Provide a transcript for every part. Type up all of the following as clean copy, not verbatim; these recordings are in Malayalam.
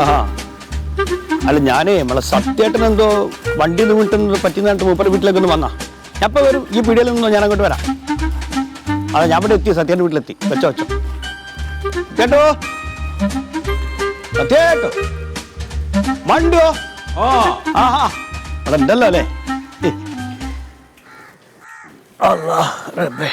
ആഹാ അല്ല ഞാനേ നമ്മളെ സത്യേട്ടൻ എന്തോ വണ്ടി വീട്ടിൽ പറ്റുന്നതായിട്ട് മൂപ്പര വീട്ടിലേക്ക് ഒന്ന് വന്നാ ഞാൻ ഇപ്പൊ വരും. ഈ പീടികയിൽ നിന്നോ ഞാൻ അങ്ങോട്ട് വരാം. അതെ ഞാൻ ഇവിടെ എത്തി, സത്യേട്ടൻ്റെ വീട്ടിലെത്തി. വെച്ചോ വെച്ചോ കേട്ടോ സത്യേട്ടോ വണ്ടിയോ ആഹാ അവിടെ ഉണ്ടല്ലോ അല്ലേ. അല്ലാ റബ്ബേ.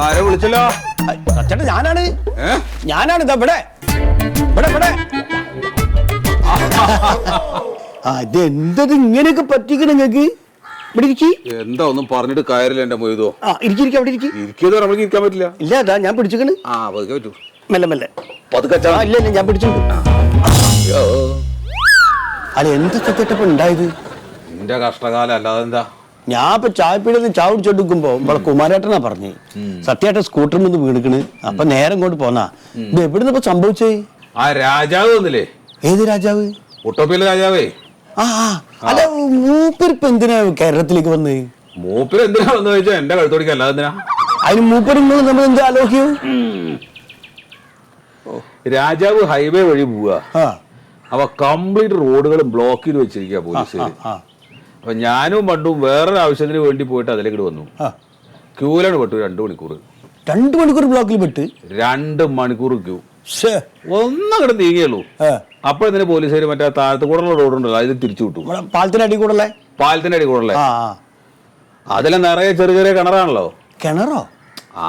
ആരെ വിളിച്ചല്ലോ? സത്യേട്ടൻ ഞാനാണ്. ഇതാ ഇവിടെ ഇവിടെ ഇവിടെ. ആ ഇത് എന്തത് ഇങ്ങനെയൊക്കെ പറ്റിക്കണ നിങ്ങക്ക്? ഇവിടെ ഇരിക്കി. എന്താ ഒന്നും പറഞ്ഞിട്ട് കയറില്ല എന്റെ മൊയ്തോ. ആ ഇരിക്കി അവിടെ ഇരിക്കി. ഇരിക്കുന്നത് നമുക്ക് ഇരിക്കാൻ പറ്റില്ല. ഇല്ല അതാ ഞാൻ പിടിച്ചിക്കണ്. ആ പതുക്കെ പറ്റൂ. മെല്ലെ മെല്ലെ ഇല്ല ഇല്ല ഞാൻ പിടിച്ചിട്ടുണ്ട്. അല്ല എന്താ സത്യേട്ടപ്പ ഉണ്ടായത്? നിന്റെ കഷ്ടകാലം അല്ലാതെ എന്താ? ഞാൻ ഇപ്പൊ ചായപ്പീടിന്ന് ചായ കുടിച്ചോണ്ടിരിക്കുമ്പോ നമ്മളെ കുമാരേട്ടനാ പറഞ്ഞേ സത്യേട്ടൻ സ്കൂട്ടറിൽ നിന്ന് വീണിക്കണ്. അപ്പൊ നേരം കൊണ്ട് പോന്നാ. ഇത് എവിടുന്ന് ഇപ്പൊ സംഭവിച്ചേ? ആ രാജാവ് വന്നില്ലേ? ഏത് രാജാവ്? ഒട്ടോപ്പിയിലെ രാജാവേ. ആ അല്ല മൂപ്പരിപ്പ് എന്തിനാ കേരളത്തിലേക്ക് വന്ന്? മൂപ്പര് എന്തിനാ വന്നു ചോദിച്ചാ എന്റെ കഴുത്തോടിക്ക് അല്ലാതെ എന്തിനാ? അതിന് മൂപ്പര് നമ്മൾ എന്ത് ആലോചിക്കൂ? രാജാവ് ഹൈവേ വഴി പോവുക. അപ്പൊ കംപ്ലീറ്റ് റോഡുകളും ബ്ലോക്ക് ചെയ്ത് വെച്ചിരിക്കുക പോലീസുകാർ. അപ്പൊ ഞാനും പണ്ടും വേറൊരു ആവശ്യത്തിന് വേണ്ടി പോയിട്ട് അതിലേക്ക് വന്നു. ക്യൂലാണ് പെട്ടു 2 മണിക്കൂർ. 2 മണിക്കൂർ ബ്ലോക്കിൽ പെട്ട്? 2 മണിക്കൂർ ക്യൂ. ഒന്നങ്ങോട്ട് നീങ്ങിയുള്ളൂ. അപ്പോഴത്തിന് പോലീസുകാർ മറ്റേ താഴത്ത് കൂടെയുള്ള റോഡുണ്ടല്ലോ അത് തിരിച്ചു വിട്ടു. പാലത്തിന്റെ അടി കൂടല്ലേ? പാലത്തിന്റെ അടി കൂടല്ലേ. അതിലെ നിറയെ ചെറിയ ചെറിയ കിണറാണല്ലോ. കിണറോ?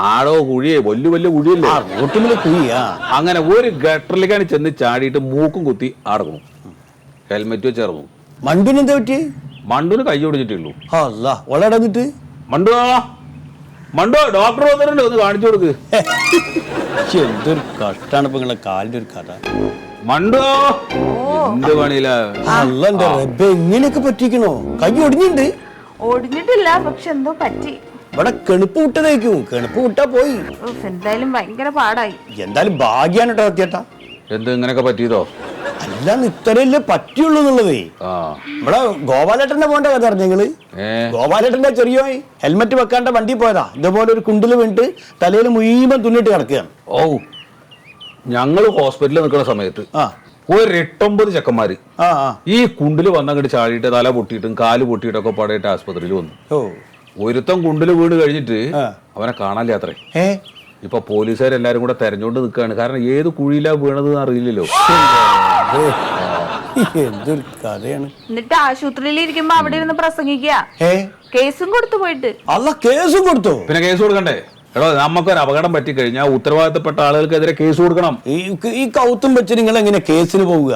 ആടോ കുഴിയേ, വലിയ വലിയ കുഴിയല്ലേ റോട്ടിലെ കുഴിയാ. അങ്ങനെ ഒരു ഗട്ടറിലേക്കാണ് ചെന്ന് ചാടിയിട്ട് മൂക്കും കുത്തി ആടക്കണം. ഹെൽമെറ്റ് വെച്ച് ഇറങ്ങും. മണ്ടുവിന് എന്താ പറ്റി? മണ്ടുവിന് കൈ ഒടിച്ചിട്ടുള്ളൂ. ഒളടന്നിട്ട് മണ്ടുവോ മണ്ടോ ഡോക്ടർ വന്നിട്ടുണ്ട്, ഒന്ന് കാണിച്ചു കൊടുക്ക്. എന്തൊരു കഷ്ടാണ് ഇപ്പൊ നിങ്ങളെ കാലിന്റെ ഒരു കഥ. മണ്ടോ എന്ത് പണിയില്ല. എങ്ങനെയൊക്കെ പറ്റിക്കണോ? കൈ ഒടിഞ്ഞിട്ടുണ്ട്? ഓടിഞ്ഞിട്ടില്ല, പക്ഷെ എന്തോ പറ്റി. ഇവിടെ കെണുപ്പ് വിട്ടതേക്കും. കെണുപ്പ് വിട്ടാ പോയി. എന്തായാലും ഭയങ്കര പാടായി. എന്തായാലും ഭാഗ്യാണ് കേട്ടോ സത്യേട്ടാ. എന്ത് ഇങ്ങനെയൊക്കെ പറ്റിയതോ? അല്ലാന്ന് ഇത്രയല്ലേ പറ്റിയുള്ളൂ എന്നുള്ളതേ. ഇവിടെ ഗോപാലേട്ടന്റെ പോകേണ്ട കഥ അറിഞ്ഞങ്ങള്? ഗോപാലേട്ടന്റെ ചെറിയ ഹെൽമെറ്റ് വെക്കാണ്ട വണ്ടി പോയതാ. ഇതുപോലെ ഒരു കുണ്ടില് വീണിട്ട് തലയിൽ മുഴുവൻ തുന്നിട്ട് കിടക്കുകയാണ്. ഓ ഞങ്ങള് ഹോസ്പിറ്റലിൽ നിൽക്കുന്ന സമയത്ത് ഒരു 8-9 ചെക്കന്മാര് ഈ കുണ്ടില് വന്നങ്ങോട്ട് ചാടിയിട്ട് തല പൊട്ടിയിട്ടും കാല് പൊട്ടിയിട്ടൊക്കെ പാടായിട്ട് ആസ്പത്രിയിൽ വന്നു. ഒരുത്തം കുണ്ടില് വീണ് കഴിഞ്ഞിട്ട് അവനെ കാണാനില്ല അത്രേ. ഇപ്പൊ പോലീസുകാരെല്ലാരും കൂടെ തെരഞ്ഞോണ്ട് നിൽക്കുകയാണ്. കാരണം ഏത് കുഴിയിലാ വീണത് അറിയില്ലല്ലോ. എന്തൊരു കഥയാണ്. എന്നിട്ട് ആശുപത്രിയിൽ ഇരിക്കുമ്പോ അവിടെ ഇരുന്ന് പ്രസംഗിക്കുക. കേസും കൊടുത്തു പോയിട്ട്. അല്ല കേസും കൊടുത്തു? പിന്നെ കേസ് കൊടുക്കണ്ടേ? എടോ നമുക്കൊരു അപകടം പറ്റിക്കഴിഞ്ഞാൽ ഉത്തരവാദിത്തപ്പെട്ട ആളുകൾക്കെതിരെ കേസ് കൊടുക്കണം. ഈ കൗത്തും വെച്ച് നിങ്ങൾ എങ്ങനെ കേസിന് പോവുക?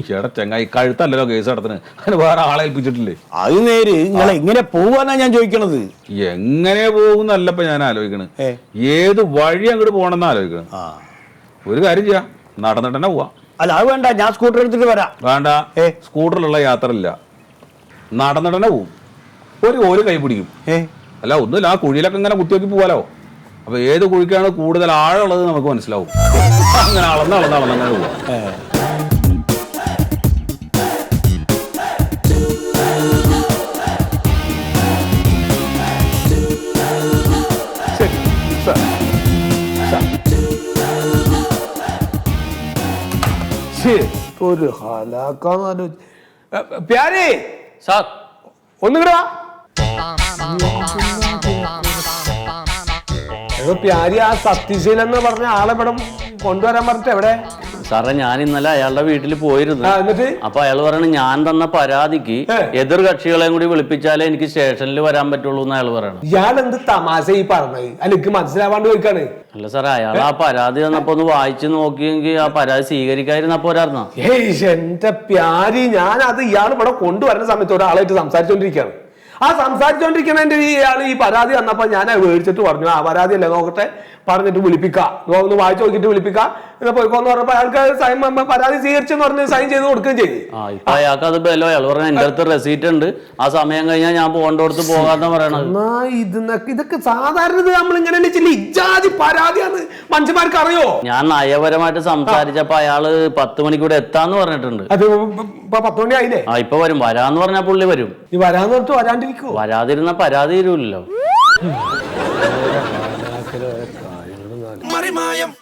ചേട്ടാ ചെങ്ങായി കഴുത്തല്ലല്ലോ കേസ് നടത്തുന്നത്, അതിന് വേറെ ആളെ ഏൽപ്പിച്ചിട്ടില്ലേ? അത് നേര്. നിങ്ങൾ എങ്ങനെ പോവാന്നാ ഞാൻ ചോദിക്കണത്. എങ്ങനെ പോകുന്നല്ലപ്പ ഞാൻ ആലോചിക്കണത്, ഏത് വഴി അങ്ങോട്ട് പോകണമെന്ന് ആലോചിക്കണം. ഒരു കാര്യം ചെയ്യാം, നടന്നിട്ട് തന്നെ പോവാം. അല്ല അത് വേണ്ട, ഞാൻ സ്കൂട്ടർ എടുത്തിട്ട് വരാം. വേണ്ട, സ്കൂട്ടറിലുള്ള യാത്ര ഇല്ല, നടന്നിട്ട് തന്നെ പോവും. ഒരു കൈ പിടിക്കും. അല്ല ഒന്നുമില്ല, ആ കുഴിയിലൊക്കെ ഇങ്ങനെ കുത്തിവെക്കി പോവാലോ. അപ്പൊ ഏത് കുഴിക്കാണ് കൂടുതൽ ആഴമുള്ളത് നമുക്ക് മനസ്സിലാവും. അങ്ങനെ അളന്നങ്ങനെ പോവാം. ഒരു ഹലാക്കാന്ന് പ്യാരേ സാർ ഒന്നുകിടാ പ്യാരി ആ സത്യശീലൻ എന്ന് പറഞ്ഞ ആളെ ഇവിടെ കൊണ്ടുവരാൻ പറഞ്ഞിട്ട് എവിടെ? സാറേ ഞാൻ ഇന്നലെ അയാളുടെ വീട്ടിൽ പോയിരുന്നു. അപ്പൊ അയാൾ പറയണ ഞാൻ തന്ന പരാതിക്ക് എതിർ കക്ഷികളെയും കൂടി വിളിപ്പിച്ചാലേ എനിക്ക് സ്റ്റേഷനിൽ വരാൻ പറ്റുള്ളൂ എന്ന് അയാൾ പറയണം. ഇയാൾ എന്ത് തമാശ ഈ പറഞ്ഞത്? അല്ല എനിക്ക് മനസ്സിലാവാണ്ട് ചോദിക്കാണ്. അല്ല സാറേ, അയാൾ ആ പരാതി തന്നപ്പോ ഒന്ന് വായിച്ചു നോക്കിയെങ്കിൽ ആ പരാതി സ്വീകരിക്കാതിരുന്നപ്പോ ഒരായിരുന്നോ? എന്റെ പ്യാരി, ഞാൻ അത് ഇയാൾ ഇവിടെ കൊണ്ടുവരുന്ന സമയത്ത് ഒരാളായിട്ട് സംസാരിച്ചോണ്ടിരിക്കുകയാണ്. ആ സംസാരിച്ചോണ്ടിരിക്കണ ഇയാൾ ഈ പരാതി തന്നപ്പോ ഞാൻ മേടിച്ചിട്ട് പറഞ്ഞു, ആ പരാതി അല്ലേ നോക്കട്ടെ പറഞ്ഞിട്ട് വിളിപ്പിക്കാം, ഒന്ന് വായിച്ചു നോക്കിയിട്ട് വിളിപ്പിക്കാം, എന്നാ പോയിക്കോന്ന് പറഞ്ഞപ്പോ അയാൾക്ക് പരാതി സ്വീകരിച്ചെന്ന് പറഞ്ഞ് സൈൻ ചെയ്ത് കൊടുക്കുകയും ചെയ്തു. ഇപ്പൊ അയാൾക്ക് അത് ബലോ. അയാൾ പറഞ്ഞ എന്റെ അടുത്ത് റെസീറ്റ് ഉണ്ട്, ആ സമയം കഴിഞ്ഞാൽ ഞാൻ പോകേണ്ടടുത്ത് പോകാന്ന് പറയണത്. ഇതൊക്കെ സാധാരണ നമ്മൾ ഇങ്ങനെ ഇജാതി പരാതിയാണ് മനുഷ്യന്മാർക്ക് അറിയോ. ഞാൻ നയപരമായിട്ട് സംസാരിച്ചപ്പോ അയാള് 10 മണിക്കൂടെ എത്താന്ന് പറഞ്ഞിട്ടുണ്ട്. അത് 10 മണി ആയില്ലേ? ഇപ്പൊ വരും, വരാന്ന് പറഞ്ഞാൽ പുള്ളി വരും. ഈ വരാന്ന് പറഞ്ഞിട്ട് വരാണ്ടിരിക്കുവോ? വരാതിരുന്ന പരാതി തരൂല്ലോ. മറിമായം